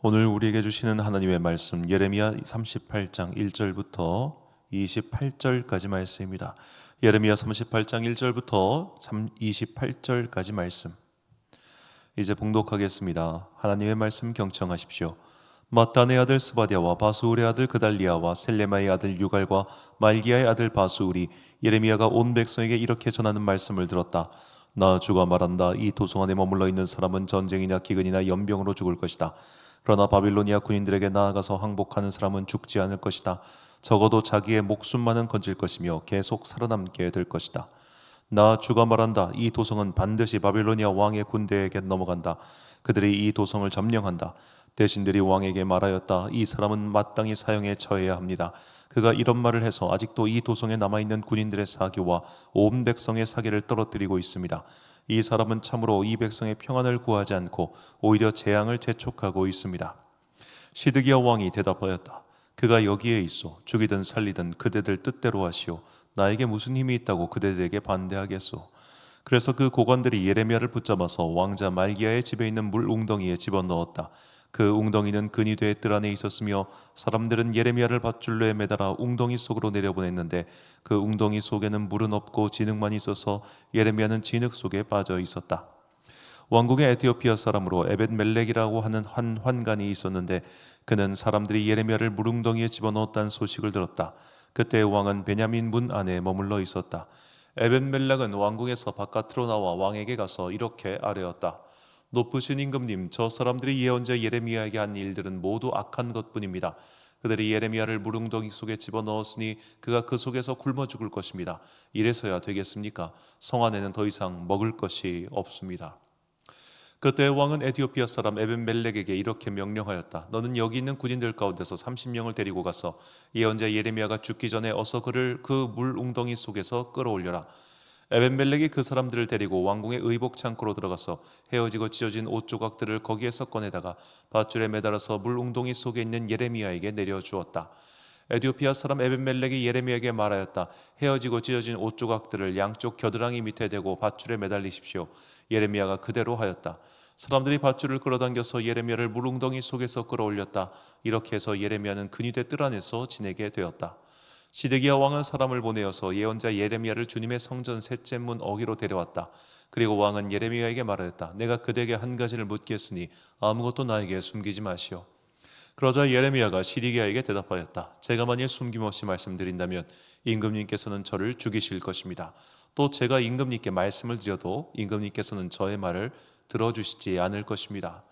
오늘 우리에게 주시는 하나님의 말씀 예레미야 38장 1절부터 28절까지 말씀입니다. 예레미야 38장 1절부터 28절까지 말씀. 이제 봉독하겠습니다. 하나님의 말씀 경청하십시오. 마따네 아들 스바랴와 바수울의 아들 그달리아와 셀레마의 아들 유갈과 말기야의 아들 바수울이 예레미야가 온 백성에게 이렇게 전하는 말씀을 들었다. 나 주가 말한다. 이 도성 안에 머물러 있는 사람은 전쟁이나 기근이나 연병으로 죽을 것이다. 그러나 바빌로니아 군인들에게 나아가서 항복하는 사람은 죽지 않을 것이다. 적어도 자기의 목숨만은 건질 것이며 계속 살아남게 될 것이다. 나 주가 말한다. 이 도성은 반드시 바빌로니아 왕의 군대에게 넘어간다. 그들이 이 도성을 점령한다. 대신들이 왕에게 말하였다. 이 사람은 마땅히 사형에 처해야 합니다. 그가 이런 말을 해서 아직도 이 도성에 남아있는 군인들의 사기와 온 백성의 사기를 떨어뜨리고 있습니다. 이 사람은 참으로 이 백성의 평안을 구하지 않고 오히려 재앙을 재촉하고 있습니다. 시드기야 왕이 대답하였다. 그가 여기에 있어. 죽이든 살리든 그대들 뜻대로 하시오. 나에게 무슨 힘이 있다고 그대들에게 반대하겠소. 그래서 그 고관들이 예레미야를 붙잡아서 왕자 말기야의 집에 있는 물 웅덩이에 집어넣었다. 그 웅덩이는 근위대의 뜰 안에 있었으며 사람들은 예레미야를 밧줄로에 매달아 웅덩이 속으로 내려보냈는데 그 웅덩이 속에는 물은 없고 진흙만 있어서 예레미야는 진흙 속에 빠져 있었다. 왕궁의 에티오피아 사람으로 에벳멜렉이라고 하는 한 환관이 있었는데 그는 사람들이 예레미야를 물웅덩이에 집어넣었다는 소식을 들었다. 그때 왕은 베냐민 문 안에 머물러 있었다. 에벳멜렉은 왕궁에서 바깥으로 나와 왕에게 가서 이렇게 아뢰었다. 높으신 임금님, 저 사람들이 예언자 예레미야에게 한 일들은 모두 악한 것뿐입니다. 그들이 예레미야를 물웅덩이 속에 집어넣었으니 그가 그 속에서 굶어 죽을 것입니다. 이래서야 되겠습니까? 성 안에는 더 이상 먹을 것이 없습니다. 그때 왕은 에티오피아 사람 에벤멜렉에게 이렇게 명령하였다. 너는 여기 있는 군인들 가운데서 30명을 데리고 가서 예언자 예레미야가 죽기 전에 어서 그를 그 물 웅덩이 속에서 끌어올려라. 에벤멜렉이 그 사람들을 데리고 왕궁의 의복 창고로 들어가서 헤어지고 찢어진 옷 조각들을 거기에서 꺼내다가 밧줄에 매달아서 물 웅덩이 속에 있는 예레미야에게 내려주었다. 에티오피아 사람 에벤멜렉이 예레미야에게 말하였다. 헤어지고 찢어진 옷 조각들을 양쪽 겨드랑이 밑에 대고 밧줄에 매달리십시오. 예레미야가 그대로 하였다. 사람들이 밧줄을 끌어당겨서 예레미야를 물웅덩이 속에서 끌어올렸다. 이렇게 해서 예레미야는 근위대 뜰 안에서 지내게 되었다. 시드기야 왕은 사람을 보내어서 예언자 예레미야를 주님의 성전 셋째 문 어귀로 데려왔다. 그리고 왕은 예레미야에게 말하였다. 내가 그대에게 한 가지를 묻겠으니 아무것도 나에게 숨기지 마시오. 그러자 예레미야가 시드기야에게 대답하였다. 제가 만일 숨김없이 말씀드린다면 임금님께서는 저를 죽이실 것입니다. 또 제가 임금님께 말씀을 드려도 임금님께서는 저의 말을 들어주시지 않을 것입니다.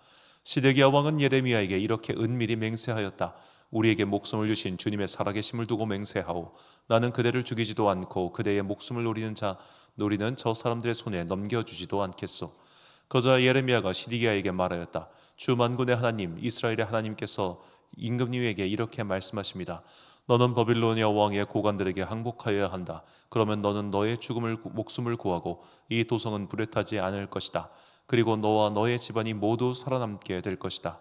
시드기야 왕은 예레미야에게 이렇게 은밀히 맹세하였다. 우리에게 목숨을 주신 주님의 살아계심을 두고 맹세하오. 나는 그대를 죽이지도 않고 그대의 목숨을 노리는 저 사람들의 손에 넘겨주지도 않겠소. 그러자 예레미야가 시드기야에게 말하였다. 주 만군의 하나님 이스라엘의 하나님께서 임금님에게 이렇게 말씀하십니다. 너는 바빌로니아 왕의 고관들에게 항복하여야 한다. 그러면 너는 너의 목숨을 구하고 이 도성은 불에 타지 않을 것이다. 그리고 너와 너의 집안이 모두 살아남게 될 것이다.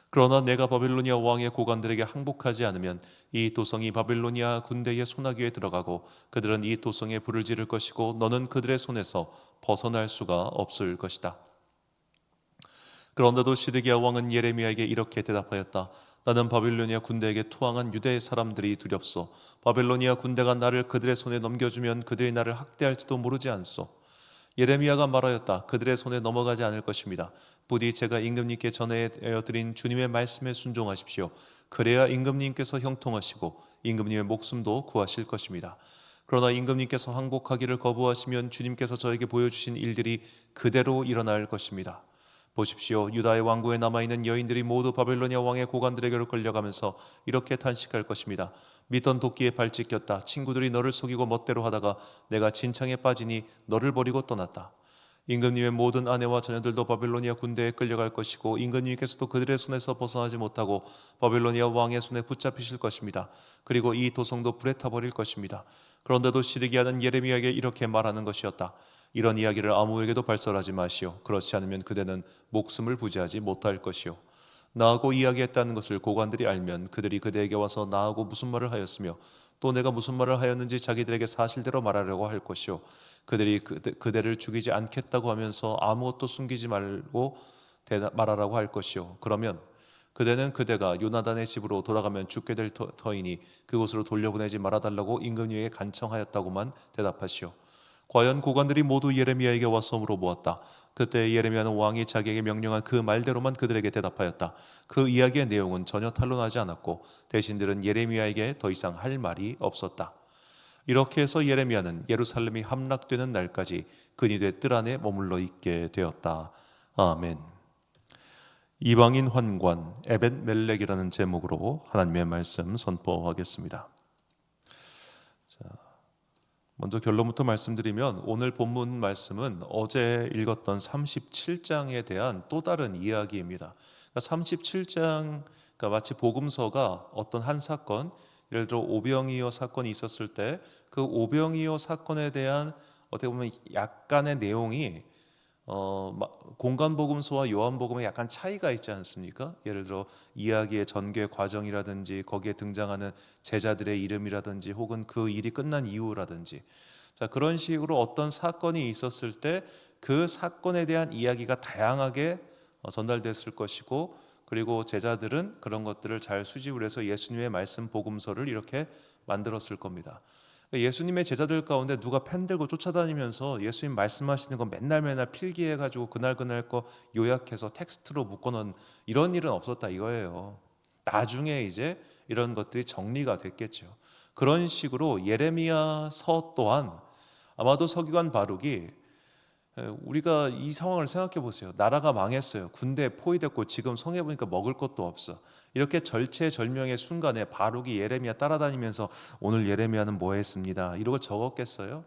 그러나 내가 바빌로니아 왕의 고관들에게 항복하지 않으면 이 도성이 바빌로니아 군대의 손아귀에 들어가고 그들은 이 도성에 불을 지를 것이고 너는 그들의 손에서 벗어날 수가 없을 것이다. 그런데도 시드기야 왕은 예레미야에게 이렇게 대답하였다. 나는 바빌로니아 군대에게 투항한 유대 사람들이 두렵소. 바빌로니아 군대가 나를 그들의 손에 넘겨주면 그들이 나를 학대할지도 모르지 않소. 예레미야가 말하였다. 그들의 손에 넘어가지 않을 것입니다. 부디 제가 임금님께 전해드린 주님의 말씀에 순종하십시오. 그래야 임금님께서 형통하시고 임금님의 목숨도 구하실 것입니다. 그러나 임금님께서 항복하기를 거부하시면 주님께서 저에게 보여주신 일들이 그대로 일어날 것입니다. 보십시오. 유다의 왕국에 남아있는 여인들이 모두 바벨로니아 왕의 고관들에게로 끌려가면서 이렇게 탄식할 것입니다. 믿던 도끼에 발짓 꼈다. 친구들이 너를 속이고 멋대로 하다가 내가 진창에 빠지니 너를 버리고 떠났다. 임금님의 모든 아내와 자녀들도 바벨로니아 군대에 끌려갈 것이고 임금님께서도 그들의 손에서 벗어나지 못하고 바벨로니아 왕의 손에 붙잡히실 것입니다. 그리고 이 도성도 불에 타버릴 것입니다. 그런데도 시드기야는 예레미야에게 이렇게 말하는 것이었다. 이런 이야기를 아무에게도 발설하지 마시오. 그렇지 않으면 그대는 목숨을 부지하지 못할 것이오. 나하고 이야기했다는 것을 고관들이 알면 그들이 그대에게 와서 나하고 무슨 말을 하였으며 또 내가 무슨 말을 하였는지 자기들에게 사실대로 말하려고 할 것이오. 그들이 그대를 죽이지 않겠다고 하면서 아무것도 숨기지 말고 말하라고 할 것이오. 그러면 그대는 그대가 요나단의 집으로 돌아가면 죽게 될 터이니 그곳으로 돌려보내지 말아달라고 임금님에게 간청하였다고만 대답하시오. 과연 고관들이 모두 예레미야에게 와서 물어보았다. 그때 예레미야는 왕이 자기에게 명령한 그 말대로만 그들에게 대답하였다. 그 이야기의 내용은 전혀 탄로나지 않았고 대신들은 예레미야에게 더 이상 할 말이 없었다. 이렇게 해서 예레미야는 예루살렘이 함락되는 날까지 근위대 뜰 안에 머물러 있게 되었다. 아멘. 이방인 환관 에벳멜렉이라는 제목으로 하나님의 말씀 선포하겠습니다. 먼저 결론부터 말씀드리면 오늘 본문 말씀은 어제 읽었던 37장에 대한 또 다른 이야기입니다. 37장, 그러니까 마치 복음서가 어떤 한 사건, 예를 들어 오병이어 사건이 있었을 때 그 오병이어 사건에 대한 어떻게 보면 약간의 내용이 공간복음서와 요한복음에 약간 차이가 있지 않습니까? 예를 들어 이야기의 전개 과정이라든지 거기에 등장하는 제자들의 이름이라든지 혹은 그 일이 끝난 이유라든지, 자, 그런 식으로 어떤 사건이 있었을 때 그 사건에 대한 이야기가 다양하게 전달됐을 것이고, 그리고 제자들은 그런 것들을 잘 수집을 해서 예수님의 말씀 복음서를 이렇게 만들었을 겁니다. 예수님의 제자들 가운데 누가 펜 들고 쫓아다니면서 예수님 말씀하시는 거 맨날 필기해가지고 그날 거 요약해서 텍스트로 묶어놓은 이런 일은 없었다 이거예요. 나중에 이제 이런 것들이 정리가 됐겠죠. 그런 식으로 예레미야서 또한 아마도 서기관 바룩이, 우리가 이 상황을 생각해 보세요. 나라가 망했어요. 군대에 포위됐고 지금 성에 보니까 먹을 것도 없어. 이렇게 절체절명의 순간에 바룩이 예레미야 따라다니면서 오늘 예레미야는 뭐 했습니다, 이러고 적었겠어요?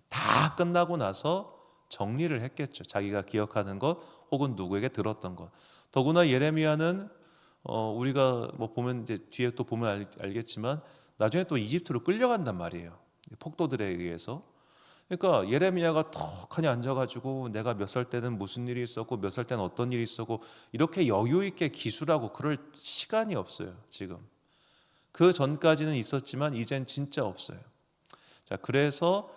다 끝나고 나서 정리를 했겠죠. 자기가 기억하는 것 혹은 누구에게 들었던 것. 더구나 예레미야는 우리가 뭐 보면 이제 뒤에 또 보면 알겠지만 나중에 또 이집트로 끌려간단 말이에요. 폭도들에 의해서. 그러니까 예레미야가 턱하니 앉아가지고 내가 몇 살 때는 무슨 일이 있었고 몇 살 때는 어떤 일이 있었고 이렇게 여유 있게 기술하고 그럴 시간이 없어요. 지금 그 전까지는 있었지만 이젠 진짜 없어요. 자, 그래서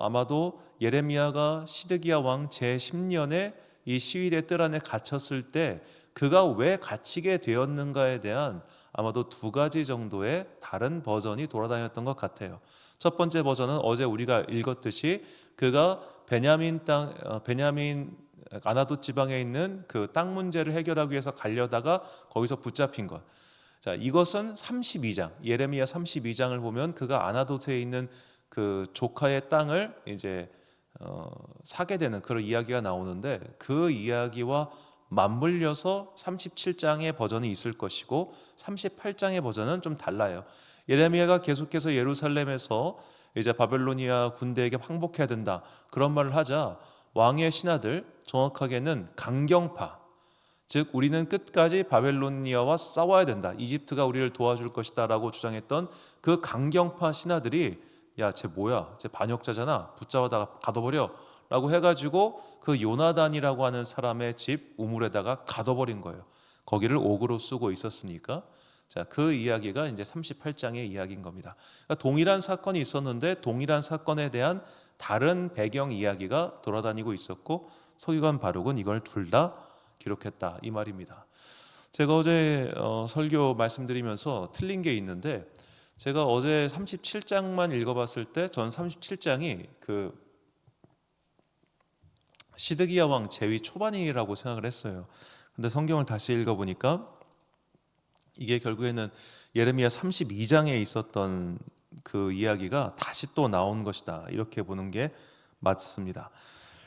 아마도 예레미야가 시드기야 왕 제10년에 이 시위대 뜰 안에 갇혔을 때 그가 왜 갇히게 되었는가에 대한 아마도 두 가지 정도의 다른 버전이 돌아다녔던 것 같아요. 첫 번째 버전은 어제 우리가 읽었듯이 그가 베냐민 아나도 지방에 있는 그 땅 문제를 해결하기 위해서 가려다가 거기서 붙잡힌 것. 자, 이것은 32장, 예레미야 32장을 보면 그가 아나도트에 있는 그 조카의 땅을 이제 사게 되는 그런 이야기가 나오는데, 그 이야기와 맞물려서 37장의 버전이 있을 것이고 38장의 버전은 좀 달라요. 예레미야가 계속해서 예루살렘에서 이제 바벨로니아 군대에게 항복해야 된다 그런 말을 하자 왕의 신하들, 정확하게는 강경파, 즉 우리는 끝까지 바벨로니아와 싸워야 된다, 이집트가 우리를 도와줄 것이다 라고 주장했던 그 강경파 신하들이 야, 쟤 뭐야, 쟤 반역자잖아, 붙잡아다가 가둬버려 라고 해가지고 그 요나단이라고 하는 사람의 집 우물에다가 가둬버린 거예요. 거기를 옥으로 쓰고 있었으니까. 자, 그 이야기가 이제 38장의 이야기인 겁니다. 그러니까 동일한 사건이 있었는데 동일한 사건에 대한 다른 배경 이야기가 돌아다니고 있었고 서기관 바룩은 이걸 둘 다 기록했다 이 말입니다. 제가 어제 설교 말씀드리면서 틀린 게 있는데, 제가 어제 37장만 읽어봤을 때 전 37장이 그 시드기야 왕 재위 초반이라고 생각을 했어요. 근데 성경을 다시 읽어보니까 이게 결국에는 예레미야 32장에 있었던 그 이야기가 다시 또 나온 것이다 이렇게 보는 게 맞습니다.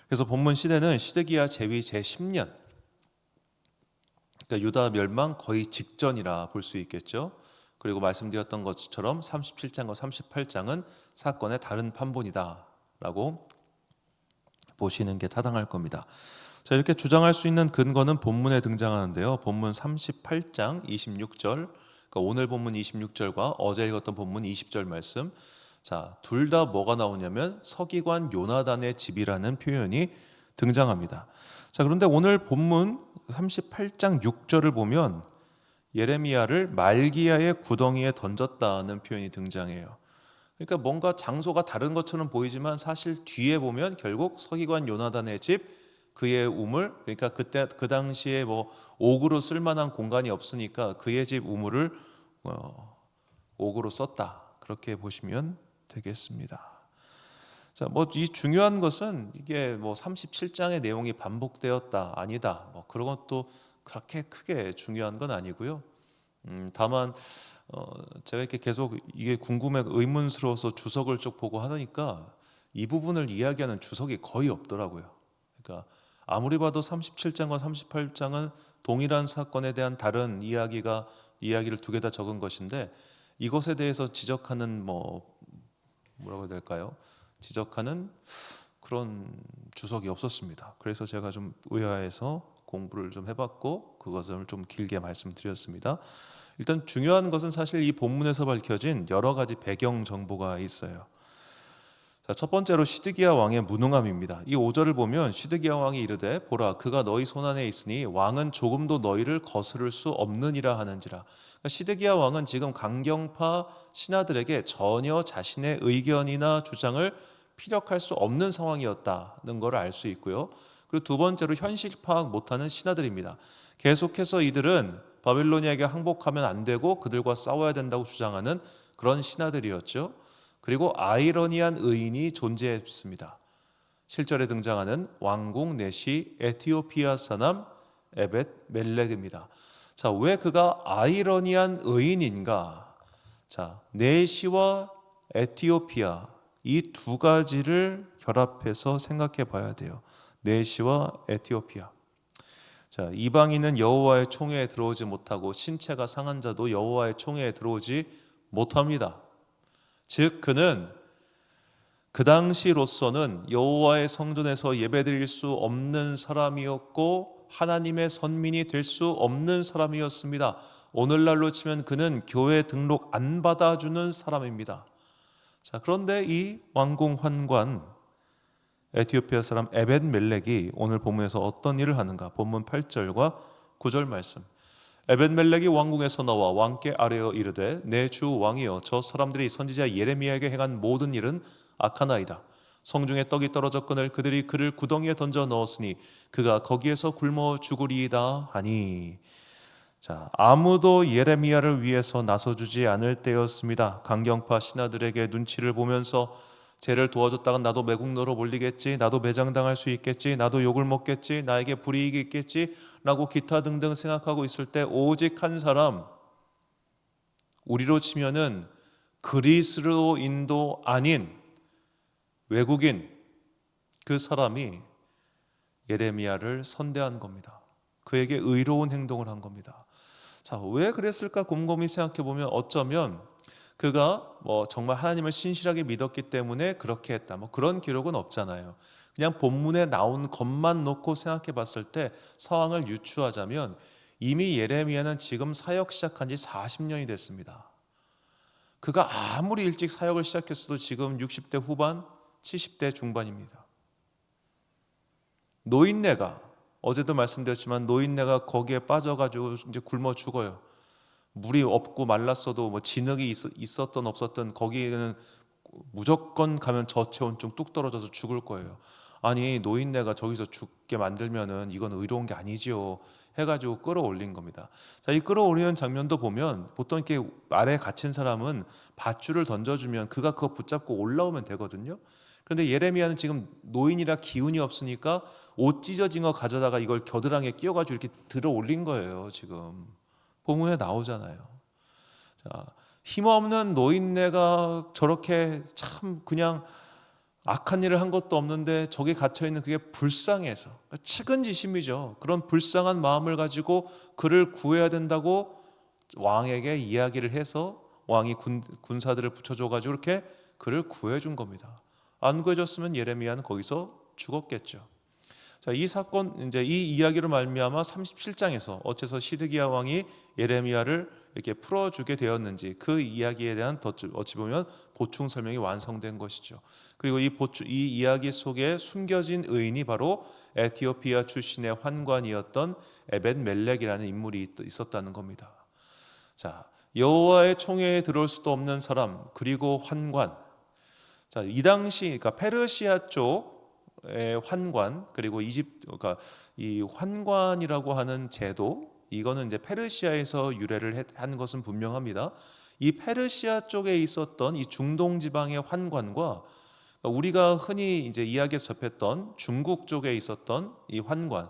그래서 본문 시대는 시드기야 재위 제10년, 그러니까 유다 멸망 거의 직전이라 볼 수 있겠죠. 그리고 말씀드렸던 것처럼 37장과 38장은 사건의 다른 판본이다라고 보시는 게 타당할 겁니다. 자, 이렇게 주장할 수 있는 근거는 본문에 등장하는데요. 본문 38장 26절, 그러니까 오늘 본문 26절과 어제 읽었던 본문 20절 말씀, 자, 둘 다 뭐가 나오냐면 서기관 요나단의 집이라는 표현이 등장합니다. 자, 그런데 오늘 본문 38장 6절을 보면 예레미야를 말기야의 구덩이에 던졌다는 표현이 등장해요. 그러니까 뭔가 장소가 다른 것처럼 보이지만 사실 뒤에 보면 결국 서기관 요나단의 집 그의 우물, 그러니까 그때 그 당시에 뭐 옥으로 쓸만한 공간이 없으니까 그의 집 우물을 옥으로 썼다. 그렇게 보시면 되겠습니다. 자, 뭐 이 중요한 것은 이게 뭐 37장의 내용이 반복되었다, 아니다, 뭐 그런 것도 그렇게 크게 중요한 건 아니고요. 다만 제가 이렇게 계속 이게 궁금해 의문스러워서 주석을 쭉 보고 하니까 이 부분을 이야기하는 주석이 거의 없더라고요. 그러니까 아무리 봐도 37장과 38장은 동일한 사건에 대한 다른 이야기를 두 개 다 적은 것인데 이것에 대해서 지적하는 뭐라고 해야 될까요? 지적하는 그런 주석이 없었습니다. 그래서 제가 좀 의아해서 공부를 좀 해봤고 그것을 좀 길게 말씀드렸습니다. 일단 중요한 것은 사실 이 본문에서 밝혀진 여러 가지 배경 정보가 있어요. 자, 첫 번째로 시드기야 왕의 무능함입니다. 이 5절을 보면 시드기야 왕이 이르되 보라 그가 너희 손안에 있으니 왕은 조금도 너희를 거스를 수 없느니라 하는지라. 그러니까 시드기야 왕은 지금 강경파 신하들에게 전혀 자신의 의견이나 주장을 피력할 수 없는 상황이었다는 것을 알 수 있고요. 그리고 두 번째로 현실 파악 못하는 신하들입니다. 계속해서 이들은 바빌로니아에게 항복하면 안 되고 그들과 싸워야 된다고 주장하는 그런 신하들이었죠. 그리고 아이러니한 의인이 존재했습니다. 7절에 등장하는 왕궁 내시 에티오피아 사람 에벳 멜렉입니다. 자, 왜 그가 아이러니한 의인인가? 자, 내시와 에티오피아 이 두 가지를 결합해서 생각해 봐야 돼요. 내시와 에티오피아. 자, 이방인은 여호와의 총회에 들어오지 못하고 신체가 상한 자도 여호와의 총회에 들어오지 못합니다. 즉 그는 그 당시로서는 여호와의 성전에서 예배드릴 수 없는 사람이었고 하나님의 선민이 될 수 없는 사람이었습니다. 오늘날로 치면 그는 교회 등록 안 받아주는 사람입니다. 자, 그런데 이 왕궁 환관 에티오피아 사람 에벳 멜렉이 오늘 본문에서 어떤 일을 하는가? 본문 8절과 9절 말씀. 에벳 멜렉이 왕궁에서 나와 왕께 아뢰어 이르되 내 주 왕이여 저 사람들이 선지자 예레미야에게 행한 모든 일은 악하나이다. 성중에 떡이 떨어졌거늘 그들이 그를 구덩이에 던져 넣었으니 그가 거기에서 굶어 죽으리이다 하니. 자, 아무도 예레미야를 위해서 나서주지 않을 때였습니다. 강경파 신하들에게 눈치를 보면서 쟤를 도와줬다간 나도 매국노로 몰리겠지, 나도 매장당할 수 있겠지, 나도 욕을 먹겠지, 나에게 불이익이 있겠지 라고 기타 등등 생각하고 있을 때 오직 한 사람, 우리로 치면은 그리스도인도 아닌 외국인, 그 사람이 예레미야를 선대한 겁니다. 그에게 의로운 행동을 한 겁니다. 자, 왜 그랬을까 곰곰이 생각해 보면 어쩌면 그가 정말 하나님을 신실하게 믿었기 때문에 그렇게 했다. 그런 기록은 없잖아요. 그냥 본문에 나온 것만 놓고 생각해 봤을 때 상황을 유추하자면 이미 예레미야는 지금 사역 시작한 지 40년이 됐습니다. 그가 아무리 일찍 사역을 시작했어도 지금 60대 후반, 70대 중반입니다. 노인네가 어제도 말씀드렸지만 노인네가 거기에 빠져가지고 이제 굶어 죽어요. 물이 없고 말랐어도 진흙이 있었던 없었던 거기에는 무조건 가면 저체온증 뚝 떨어져서 죽을 거예요. 아니 노인네가 저기서 죽게 만들면은 이건 의로운 게 아니지요 해가지고 끌어올린 겁니다. 자, 이 끌어올리는 장면도 보면 보통 이렇게 아래에 갇힌 사람은 밧줄을 던져주면 그가 그거 붙잡고 올라오면 되거든요. 그런데 예레미야는 지금 노인이라 기운이 없으니까 옷 찢어진 거 가져다가 이걸 겨드랑이에 끼워가지고 이렇게 들어 올린 거예요. 지금 본문에 나오잖아요. 자, 힘없는 노인네가 저렇게 참 그냥 악한 일을 한 것도 없는데 저기 갇혀있는 그게 불쌍해서 측은지심이죠. 그런 불쌍한 마음을 가지고 그를 구해야 된다고 왕에게 이야기를 해서 왕이 군사들을 붙여줘가지고 이렇게 그를 구해준 겁니다. 안 구해줬으면 예레미야는 거기서 죽었겠죠. 자, 이 사건 이제 이 이야기로 말미암아 37장에서 어째서 시드기야 왕이 예레미야를 이렇게 풀어주게 되었는지 그 이야기에 대한 어찌 보면 보충 설명이 완성된 것이죠. 그리고 이 이야기 속에 숨겨진 의인이 바로 에티오피아 출신의 환관이었던 에벳 멜렉이라는 인물이 있었다는 겁니다. 자, 여호와의 총회에 들어올 수도 없는 사람 그리고 환관. 자, 이 당시 그러니까 페르시아 쪽 애굽의 환관, 그리고 그러니까 이 환관이라고 하는 제도, 이거는 이제 페르시아에서 유래를 한 것은 분명합니다. 이 페르시아 쪽에 있었던 이 중동 지방의 환관과 우리가 흔히 이제 이야기에서 접했던 중국 쪽에 있었던 이 환관,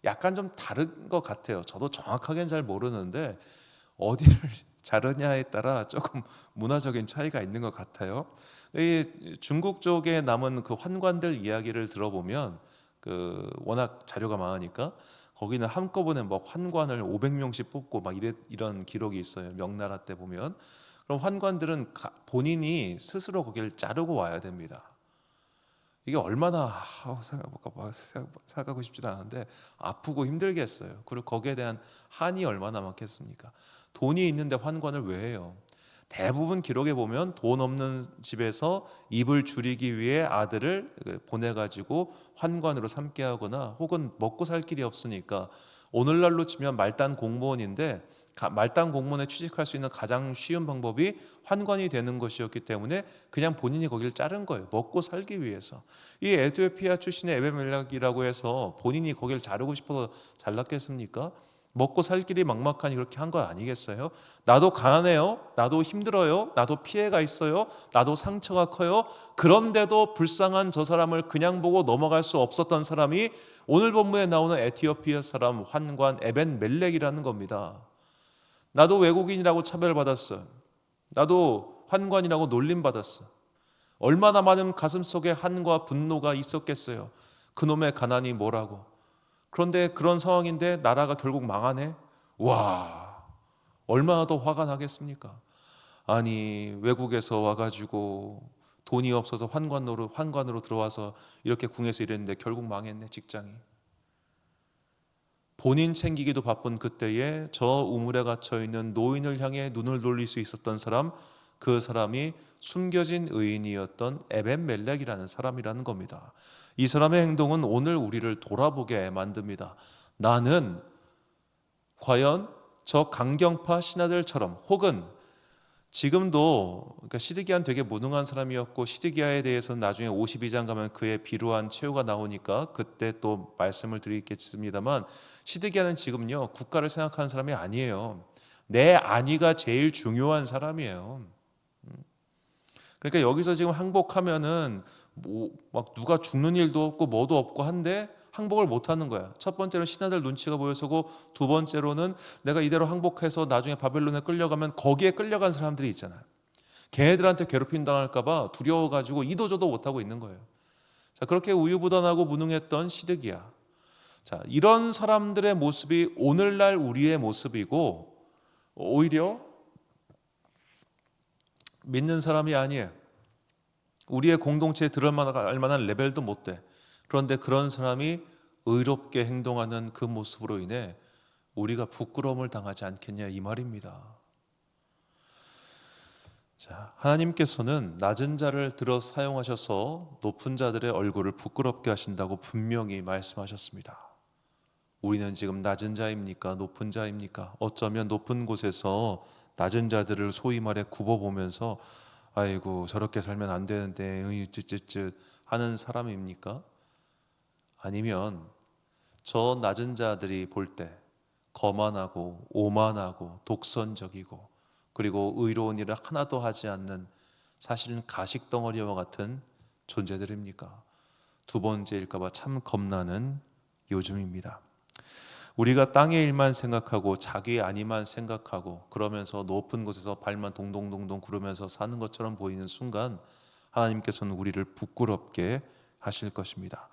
약간 좀 다른 것 같아요. 저도 정확하게는 잘 모르는데 어디를 자르냐에 따라 조금 문화적인 차이가 있는 것 같아요. 이 중국 쪽에 남은 그 환관들 이야기를 들어보면 그 워낙 자료가 많으니까 거기는 한꺼번에 뭐 환관을 500명씩 뽑고 막 이런 기록이 있어요. 명나라 때 보면. 그럼 환관들은 본인이 스스로 거기를 자르고 와야 됩니다. 이게 얼마나 생각하고 싶지도 않은데 아프고 힘들겠어요. 그리고 거기에 대한 한이 얼마나 많겠습니까? 돈이 있는데 환관을 왜 해요? 대부분 기록에 보면 돈 없는 집에서 입을 줄이기 위해 아들을 보내가지고 환관으로 삼게 하거나, 혹은 먹고 살 길이 없으니까 오늘날로 치면 말단 공무원인데 말단 공무원에 취직할 수 있는 가장 쉬운 방법이 환관이 되는 것이었기 때문에 그냥 본인이 거기를 자른 거예요. 먹고 살기 위해서. 이 에티오피아 출신의 에베멜렉이라고 해서 본인이 거기를 자르고 싶어서 잘랐겠습니까? 먹고 살 길이 막막하니 그렇게 한 거 아니겠어요? 나도 가난해요. 나도 힘들어요. 나도 피해가 있어요. 나도 상처가 커요. 그런데도 불쌍한 저 사람을 그냥 보고 넘어갈 수 없었던 사람이 오늘 본문에 나오는 에티오피아 사람 환관 에벤멜렉이라는 겁니다. 나도 외국인이라고 차별받았어. 나도 환관이라고 놀림받았어. 얼마나 많은 가슴속에 한과 분노가 있었겠어요. 그놈의 가난이 뭐라고. 그런데 그런 상황인데 나라가 결국 망하네. 와, 얼마나 더 화가 나겠습니까? 아니, 외국에서 와가지고 돈이 없어서 환관으로 들어와서 이렇게 궁에서 일했는데 결국 망했네, 직장이. 본인 챙기기도 바쁜 그때에 저 우물에 갇혀 있는 노인을 향해 눈을 돌릴 수 있었던 사람, 그 사람이 숨겨진 의인이었던 에벤멜렉이라는 사람이라는 겁니다. 이 사람의 행동은 오늘 우리를 돌아보게 만듭니다. 나는 과연 저 강경파 신하들처럼, 혹은 지금도, 그러니까 시드기야는 되게 무능한 사람이었고, 시드기야에 대해서는 나중에 52장 가면 그의 비루한 최후가 나오니까 그때 또 말씀을 드리겠습니다만, 시드기야는 지금요 국가를 생각하는 사람이 아니에요. 내 안위가 제일 중요한 사람이에요. 그러니까 여기서 지금 항복하면은 막 누가 죽는 일도 없고 뭐도 없고 한데 항복을 못 하는 거야. 첫 번째로 신하들 눈치가 보여서고, 두 번째로는 내가 이대로 항복해서 나중에 바벨론에 끌려가면 거기에 끌려간 사람들이 있잖아요. 걔네들한테 괴롭힘 당할까 봐 두려워가지고 이도저도 못하고 있는 거예요. 자, 그렇게 우유부단하고 무능했던 시드기야. 자, 이런 사람들의 모습이 오늘날 우리의 모습이고, 오히려 믿는 사람이 아니에요. 우리의 공동체에 들어갈 만한 레벨도 못 돼. 그런데 그런 사람이 의롭게 행동하는 그 모습으로 인해 우리가 부끄러움을 당하지 않겠냐, 이 말입니다. 자, 하나님께서는 낮은 자를 들어 사용하셔서 높은 자들의 얼굴을 부끄럽게 하신다고 분명히 말씀하셨습니다. 우리는 지금 낮은 자입니까? 높은 자입니까? 어쩌면 높은 곳에서 낮은 자들을 소위 말해 굽어보면서 아이고 저렇게 살면 안 되는데 쯧쯧쯧 하는 사람입니까? 아니면 저 낮은 자들이 볼 때 거만하고 오만하고 독선적이고 그리고 의로운 일을 하나도 하지 않는, 사실은 가식덩어리와 같은 존재들입니까? 두 번째일까 봐 참 겁나는 요즘입니다. 우리가 땅의 일만 생각하고 자기의 안위만 생각하고 그러면서 높은 곳에서 발만 동동동동 구르면서 사는 것처럼 보이는 순간 하나님께서는 우리를 부끄럽게 하실 것입니다.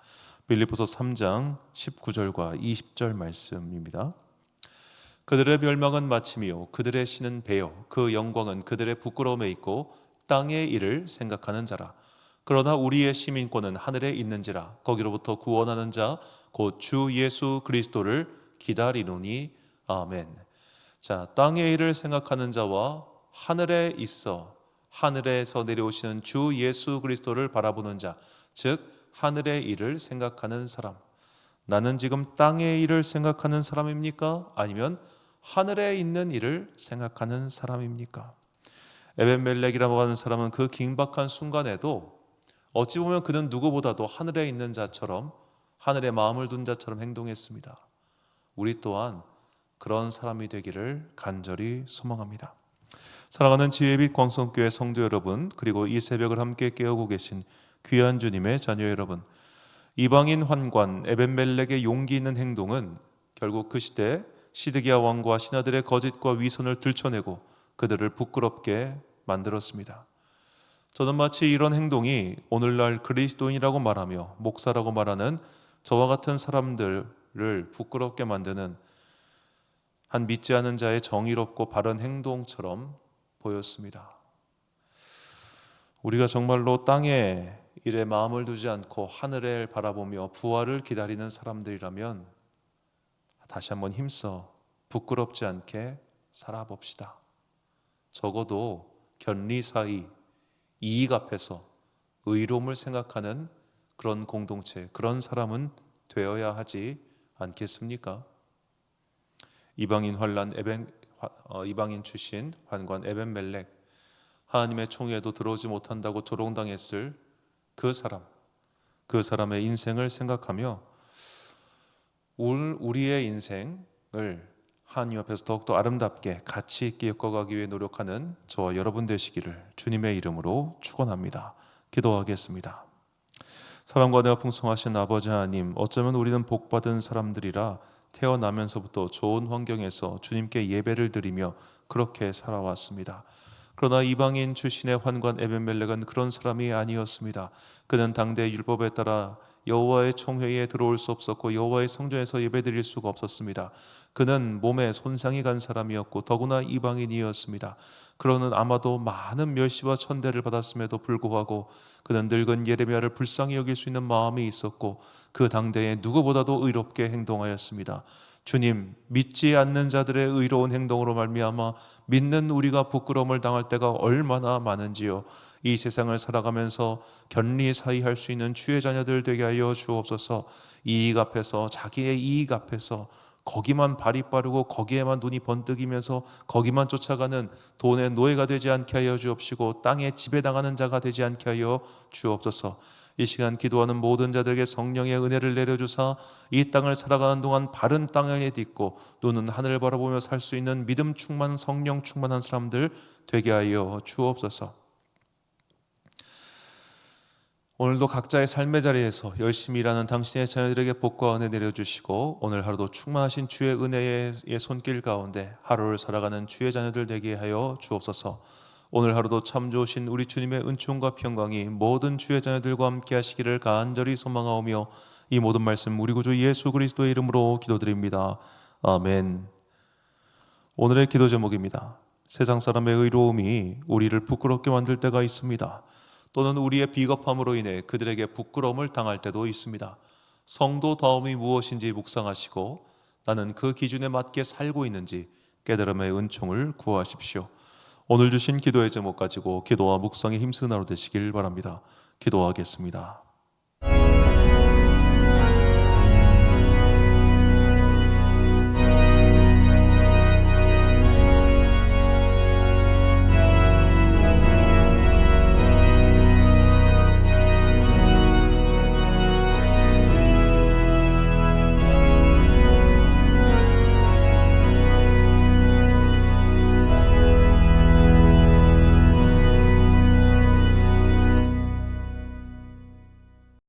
빌립보서 3장 19절과 20절 말씀입니다. 그들의 멸망은 마침이요 그들의 신은 배요 그 영광은 그들의 부끄러움에 있고 땅의 일을 생각하는 자라. 그러나 우리의 시민권은 하늘에 있는지라. 거기로부터 구원하는 자 곧 주 예수 그리스도를 기다리노니. 아멘. 자, 땅의 일을 생각하는 자와 하늘에 있어 하늘에서 내려오시는 주 예수 그리스도를 바라보는 자, 즉 하늘의 일을 생각하는 사람. 나는 지금 땅의 일을 생각하는 사람입니까? 아니면 하늘에 있는 일을 생각하는 사람입니까? 에벤멜렉이라고 하는 사람은 그 긴박한 순간에도 어찌 보면 그는 누구보다도 하늘에 있는 자처럼, 하늘에 마음을 둔 자처럼 행동했습니다. 우리 또한 그런 사람이 되기를 간절히 소망합니다. 사랑하는 지혜빛 광성교회 성도 여러분, 그리고 이 새벽을 함께 깨우고 계신 귀한 주님의 자녀 여러분, 이방인 환관 에벤멜렉의 용기 있는 행동은 결국 그 시대 시드기야 왕과 신하들의 거짓과 위선을 들춰내고 그들을 부끄럽게 만들었습니다. 저는 마치 이런 행동이 오늘날 그리스도인이라고 말하며 목사라고 말하는 저와 같은 사람들을 부끄럽게 만드는 한 믿지 않은 자의 정의롭고 바른 행동처럼 보였습니다. 우리가 정말로 땅의 일에 마음을 두지 않고 하늘을 바라보며 부활을 기다리는 사람들이라면 다시 한번 힘써 부끄럽지 않게 살아봅시다. 적어도 견리 사이 이익 앞에서 의로움을 생각하는 그런 공동체, 그런 사람은 되어야 하지 않겠습니까? 이방인 출신 환관 에벤멜렉, 하나님의 총회에도 들어오지 못한다고 조롱당했을 그 사람의 인생을 생각하며 우리의 인생을 하나님 앞에서 더욱더 아름답게 가치 있게 엮어가기 위해 노력하는 저와 여러분 되시기를 주님의 이름으로 축원합니다. 기도하겠습니다. 사랑과 은혜가 풍성하신 아버지 하나님, 어쩌면 우리는 복받은 사람들이라 태어나면서부터 좋은 환경에서 주님께 예배를 드리며 그렇게 살아왔습니다. 그러나 이방인 출신의 환관 에벤멜렉은 그런 사람이 아니었습니다. 그는 당대 율법에 따라 여호와의 총회에 들어올 수 없었고 여호와의 성전에서 예배드릴 수가 없었습니다. 그는 몸에 손상이 간 사람이었고 더구나 이방인이었습니다. 그러는 아마도 많은 멸시와 천대를 받았음에도 불구하고 그는 늙은 예레미야를 불쌍히 여길 수 있는 마음이 있었고 그 당대에 누구보다도 의롭게 행동하였습니다. 주님, 믿지 않는 자들의 의로운 행동으로 말미암아 믿는 우리가 부끄러움을 당할 때가 얼마나 많은지요. 이 세상을 살아가면서 견리사이할 수 있는 주의 자녀들 되게 하여 주옵소서. 이익 앞에서, 자기의 이익 앞에서 거기만 발이 빠르고 거기에만 눈이 번뜩이면서 거기만 쫓아가는 돈의 노예가 되지 않게 하여 주옵시고 땅에 지배당하는 자가 되지 않게 하여 주옵소서. 이 시간 기도하는 모든 자들에게 성령의 은혜를 내려주사 이 땅을 살아가는 동안 바른 땅을 딛고 눈은 하늘을 바라보며 살 수 있는 믿음 충만, 성령 충만한 사람들 되게 하여 주옵소서. 오늘도 각자의 삶의 자리에서 열심히 일하는 당신의 자녀들에게 복과 은혜 내려주시고 오늘 하루도 충만하신 주의 은혜의 손길 가운데 하루를 살아가는 주의 자녀들 되게 하여 주옵소서. 오늘 하루도 참 좋으신 우리 주님의 은총과 평강이 모든 주의 자녀들과 함께 하시기를 간절히 소망하오며 이 모든 말씀 우리 구주 예수 그리스도의 이름으로 기도드립니다. 아멘. 오늘의 기도 제목입니다. 세상 사람의 의로움이 우리를 부끄럽게 만들 때가 있습니다. 또는 우리의 비겁함으로 인해 그들에게 부끄러움을 당할 때도 있습니다. 성도다움이 무엇인지 묵상하시고 나는 그 기준에 맞게 살고 있는지 깨달음의 은총을 구하십시오. 오늘 주신 기도의 제목 가지고 기도와 묵상에 힘쓰는 하루 되시길 바랍니다. 기도하겠습니다.